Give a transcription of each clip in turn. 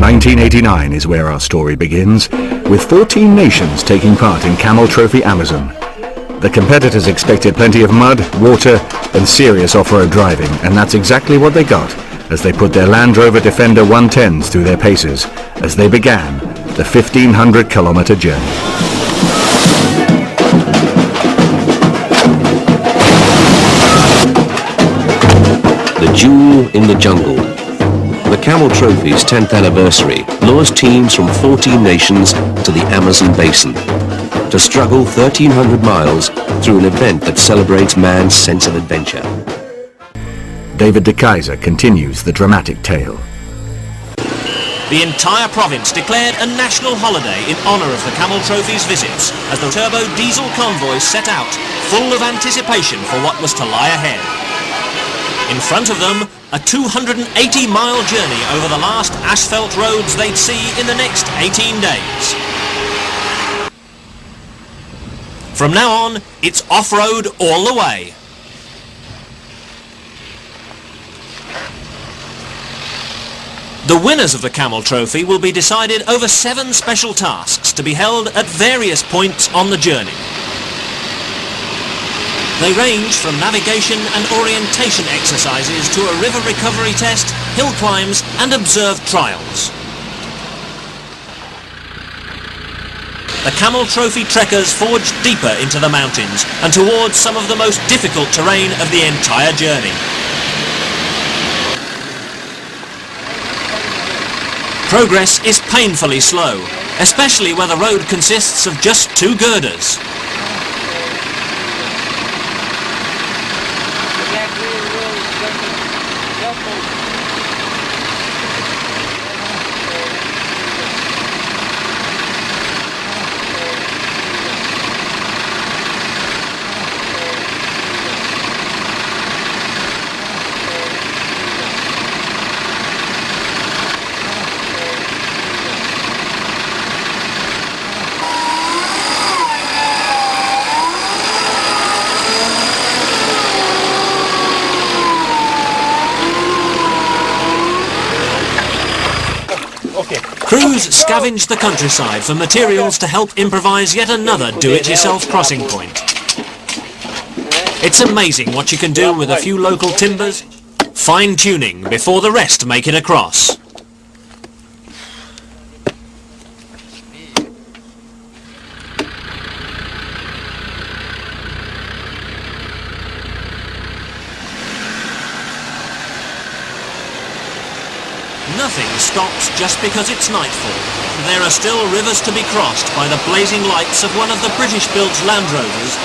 1989 is where our story begins, with 14 nations taking part in Camel Trophy Amazon. The competitors expected plenty of mud, water and serious off-road driving, and that's exactly what they got as they put their Land Rover Defender 110s through their paces as they began the 1,500-kilometre journey. The jewel in the jungle. The Camel Trophy's 10th anniversary lures teams from 14 nations to the Amazon basin to struggle 1,300 miles through an event that celebrates man's sense of adventure. David de Keyser continues the dramatic tale. The entire province declared a national holiday in honour of the Camel Trophy's visits as the turbo diesel convoy set out, full of anticipation for what was to lie ahead. In front of them, a 280-mile journey over the last asphalt roads they'd see in the next 18 days. From now on, it's off-road all the way. The winners of the Camel Trophy will be decided over 7 special tasks to be held at various points on the journey. They range from navigation and orientation exercises to a river recovery test, hill climbs and observed trials. The Camel Trophy trekkers forge deeper into the mountains and towards some of the most difficult terrain of the entire journey. Progress is painfully slow, especially where the road consists of just 2 girders. Crews scavenge the countryside for materials to help improvise yet another do-it-yourself crossing point. It's amazing what you can do with a few local timbers, fine-tuning before the rest make it across. Nothing stops just because it's nightfall. There are still rivers to be crossed by the blazing lights of one of the British-built Land Rovers.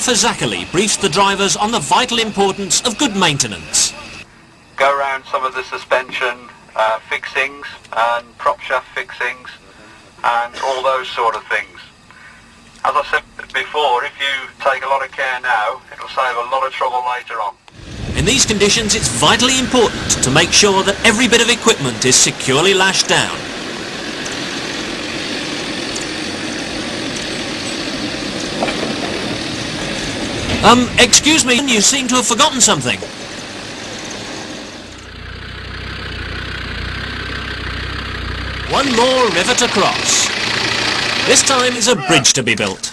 Fazakali briefs the drivers on the vital importance of good maintenance. Go around some of the suspension fixings and prop shaft fixings and all those sort of things. As I said before, if you take a lot of care now, it'll save a lot of trouble later on. In these conditions, it's vitally important to make sure that every bit of equipment is securely lashed down. Excuse me, you seem to have forgotten something. One more river to cross. This time is a bridge to be built.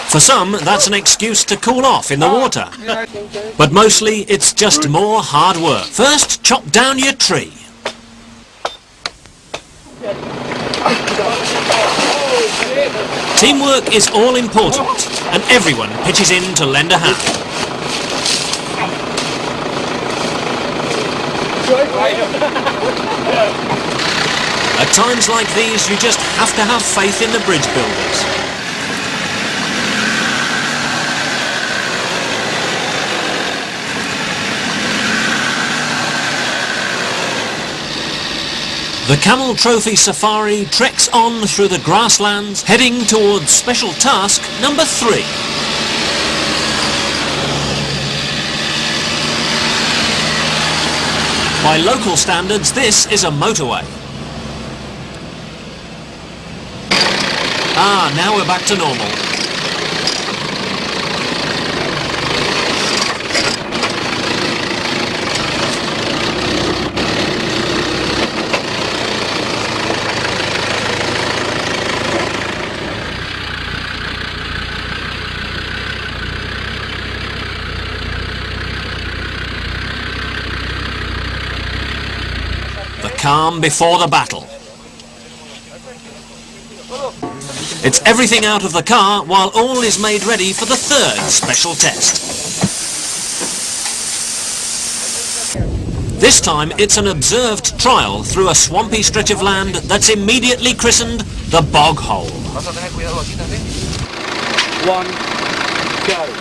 For some, that's an excuse to cool off in the water. But mostly, it's just more hard work. First, chop down your tree. Teamwork is all important, and everyone pitches in to lend a hand. At times like these, you just have to have faith in the bridge builders. The Camel Trophy Safari treks on through the grasslands, heading towards special task number 3. By local standards, this is a motorway. Ah, now we're back to normal. The calm before the battle. It's everything out of the car while all is made ready for the 3rd special test. This time it's an observed trial through a swampy stretch of land that's immediately christened the Bog Hole. 1, go.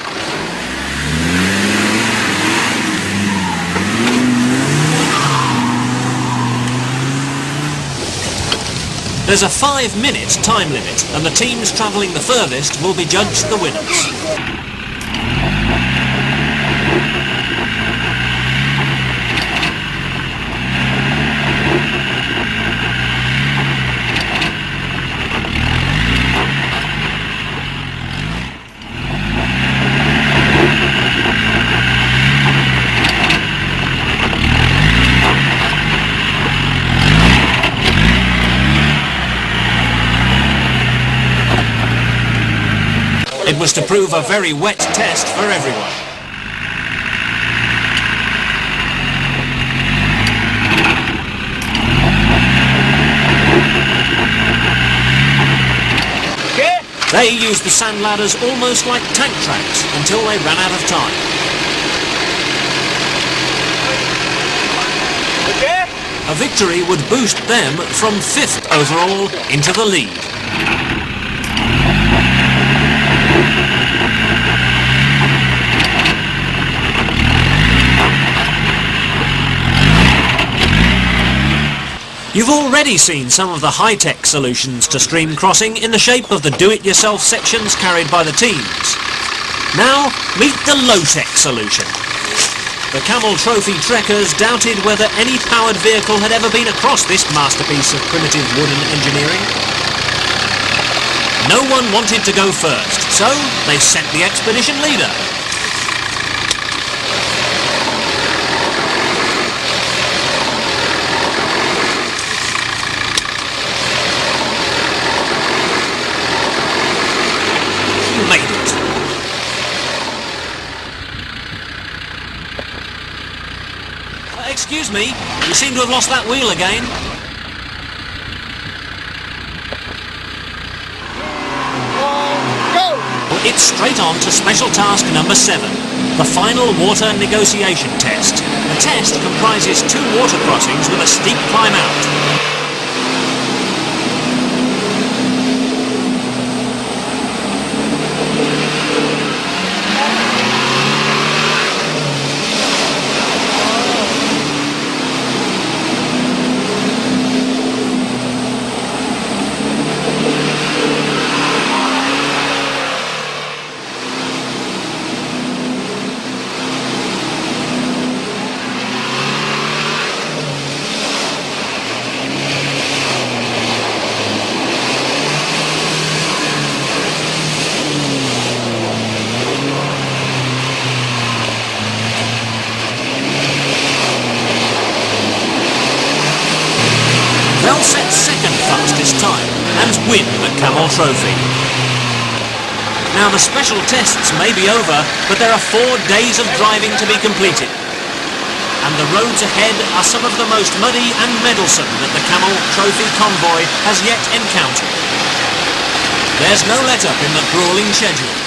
There's a 5-minute time limit, and the teams travelling the furthest will be judged the winners. It was to prove a very wet test for everyone. They used the sand ladders almost like tank tracks until they ran out of time. A victory would boost them from 5th overall into the lead. You've already seen some of the high-tech solutions to stream crossing in the shape of the do-it-yourself sections carried by the teams. Now, meet the low-tech solution. The Camel Trophy trekkers doubted whether any powered vehicle had ever been across this masterpiece of primitive wooden engineering. No one wanted to go first, so they sent the expedition leader. Made it. Excuse me, you seem to have lost that wheel again. Go! It's straight on to special task number 7, the final water negotiation test. The test comprises 2 water crossings with a steep climb out. They'll set 2nd fastest time and win the Camel Trophy. Now the special tests may be over, but there are 4 days of driving to be completed. And the roads ahead are some of the most muddy and meddlesome that the Camel Trophy convoy has yet encountered. There's no let-up in the grueling schedule.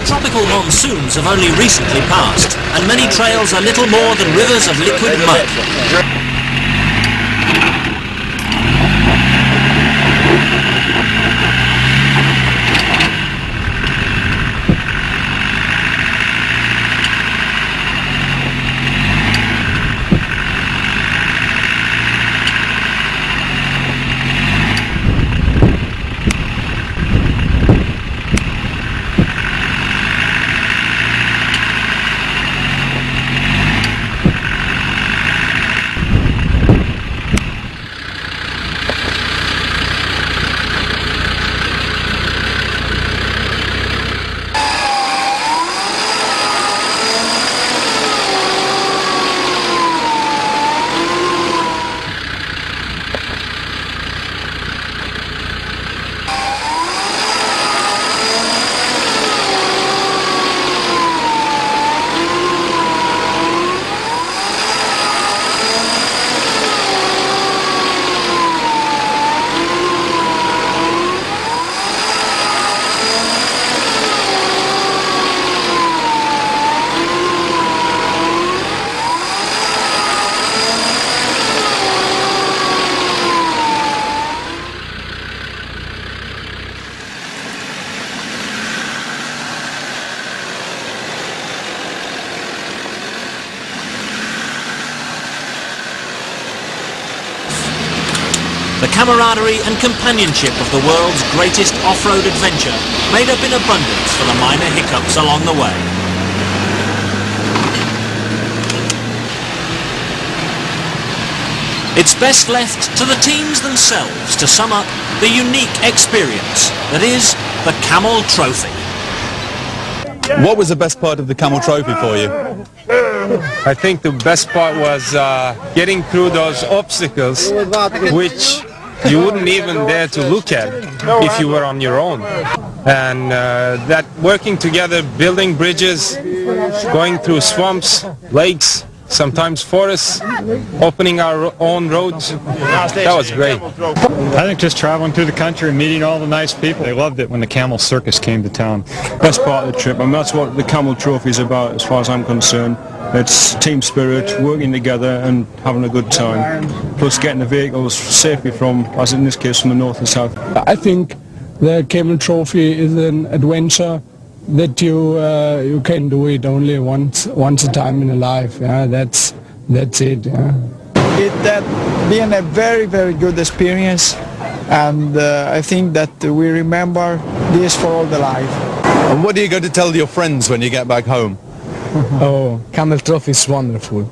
tropical monsoons have only recently passed, and many trails are little more than rivers of liquid mud. The camaraderie and companionship of the world's greatest off-road adventure made up in abundance for the minor hiccups along the way. It's best left to the teams themselves to sum up the unique experience that is the Camel Trophy. What was the best part of the Camel Trophy for you? I think the best part was getting through those obstacles which you wouldn't even dare to look at if you were on your own. And that working together, building bridges, going through swamps, lakes, sometimes forests, opening our own roads, that was great. I think just traveling through the country and meeting all the nice people. They loved it when the Camel Circus came to town. Best part of the trip, and that's what the Camel Trophy is about as far as I'm concerned. It's team spirit, working together and having a good time. Plus getting the vehicles safely from, as in this case, from the north and south. I think the Camel Trophy is an adventure that you can do it only once a time in a life. Yeah, that's it. Yeah. It has been a very, very good experience, and I think that we remember this for all the life. And what are you going to tell your friends when you get back home? Oh, Camel Trophy is wonderful.